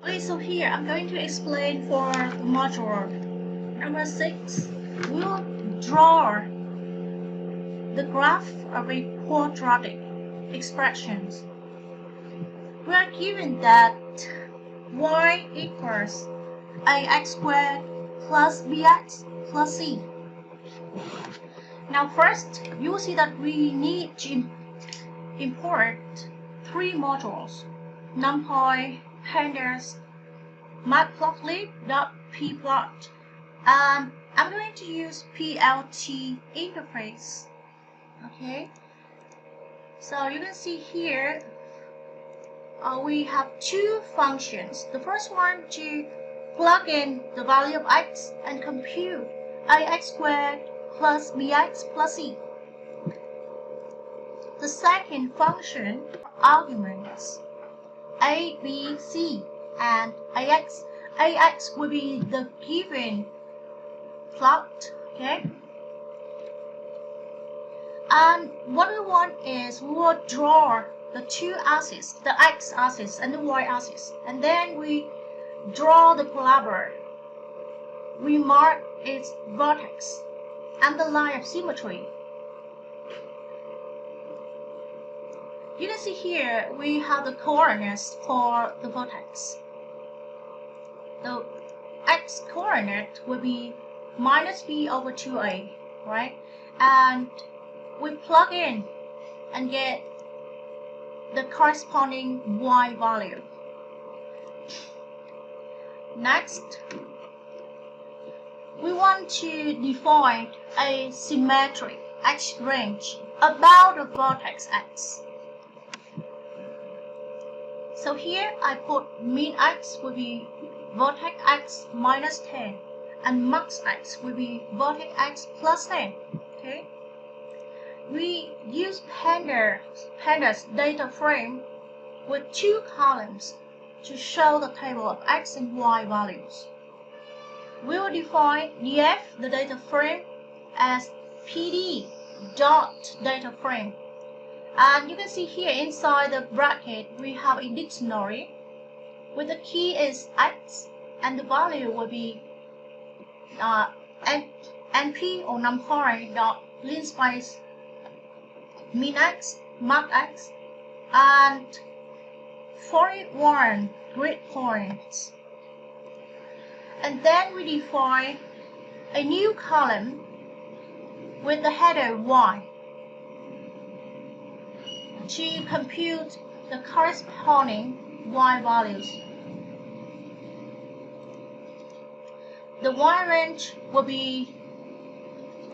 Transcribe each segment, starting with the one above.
Okay, so here I'm going to explain for the module number 6. We will draw the graph of a quadratic expressions. We are given that y equals ax squared plus bx plus c. Now first, you will see that we need to import 3 modules: numpy, pandas, matplotlib.pplot, and I'm going to use PLT interface. Okay, so you can see here we have 2 functions. The first one to plug in the value of x and compute ax squared plus bx plus c. The second function arguments a, b, c, and ax. Ax will be the given plot, okay? And what we want is we will draw the 2 axes, the x-axis and the y-axis, and then we draw the parabola. We mark its vertex and the line of symmetry. You can see here we have the coordinates for the vertex. The x coordinate will be minus b over 2a, right? And we plug in and get the corresponding y value. Next, we want to define a symmetric x range about the vertex x. So here I put min x will be vertex x minus 10 and max x will be vertex x plus 10. Okay. We use pandas data frame with 2 columns to show the table of x and y values. We will define df, the data frame, as pd.dataframe. And you can see here inside the bracket we have a dictionary with the key is x and the value will be np or numpy dot linspace min x, max x, and 41 grid points. And then we define a new column with the header y to compute the corresponding y values. The y range will be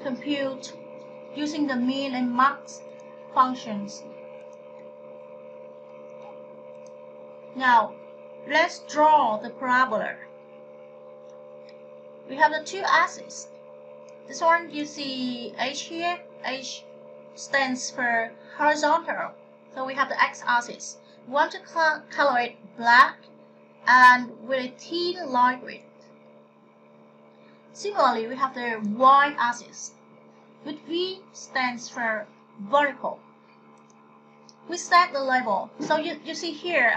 computed using the min and max functions. Now, let's draw the parabola. We have the 2 axes. This one you see h here. H stands for horizontal. So we have the x-axis. We want to color it black and with a thin line width. Similarly, we have the y-axis, which V stands for vertical. We set the label. So you see here,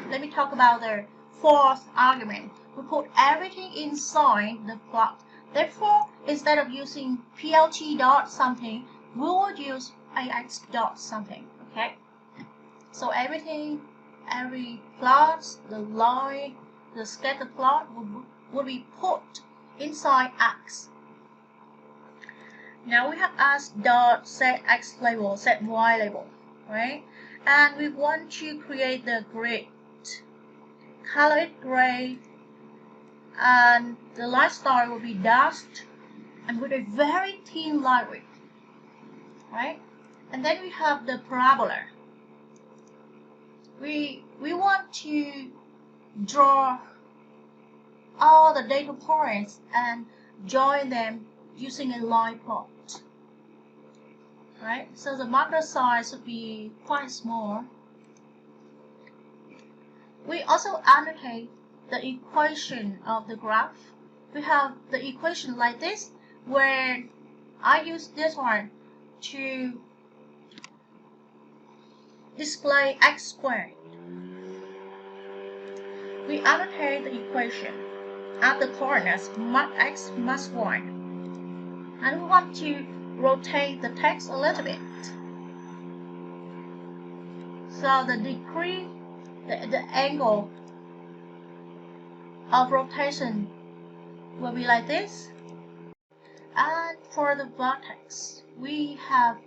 let me talk about the 4th argument. We put everything inside the plot. Therefore, instead of using plt dot something, we will use ax dot something, okay? So every plot, the line, the scatter plot will be put inside x. Now we have x dot set x label, set y label, right? And we want to create the grid. Color it gray, and the line style will be dashed and with a very thin line width, right? And then we have the parabola. We want to draw all the data points and join them using a line plot, right? So the marker size would be quite small. We also annotate the equation of the graph. We have the equation like this, where I use this one to display x squared. we annotate the equation at the coordinates x minus y. And we want to rotate the text a little bit. So the angle of rotation will be like this. And for the vertex, we have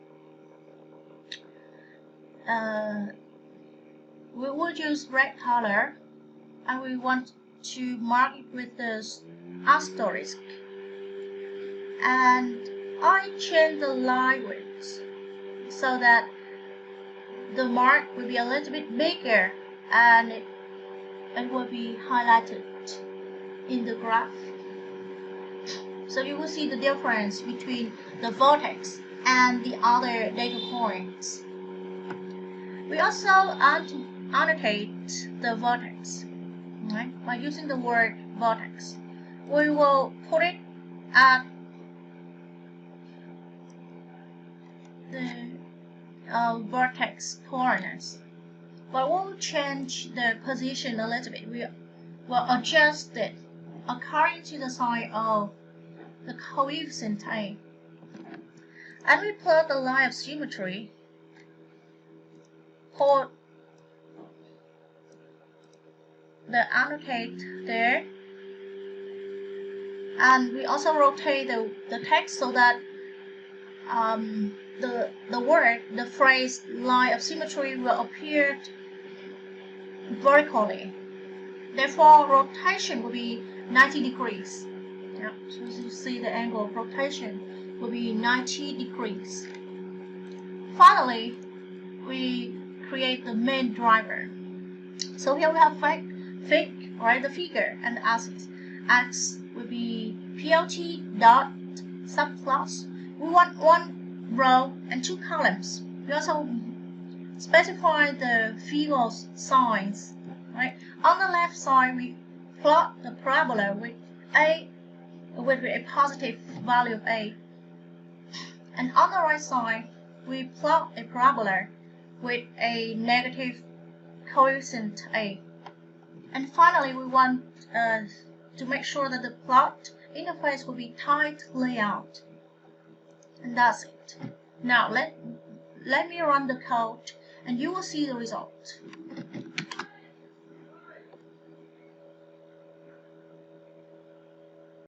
we would use red color, and we want to mark it with the asterisk. And I change the line width so that the mark will be a little bit bigger, and it will be highlighted in the graph. So you will see the difference between the vertex and the other data points. We also annotate the vertex, right, by using the word vertex. We will put it at the vertex coordinates, but we'll change the position a little bit. We will adjust it according to the sign of the coefficient A. And we plot the line of symmetry, put the annotate there, and we also rotate the text so that the phrase line of symmetry will appear vertically. Therefore, rotation will be 90 degrees. Yeah, so as you see, the angle of rotation will be 90 degrees. Finally, we create the main driver. So here we have right, the figure and the axis. X will be plot dot subplots. We want one row and two columns. We also specify the figure's signs. Right? On the left side, we plot the parabola with a positive value of a, and on the right side, we plot a parabola with a negative coefficient a. And finally, we want to make sure that the plot interface will be tight layout. And that's it. Now let me run the code, and you will see the result.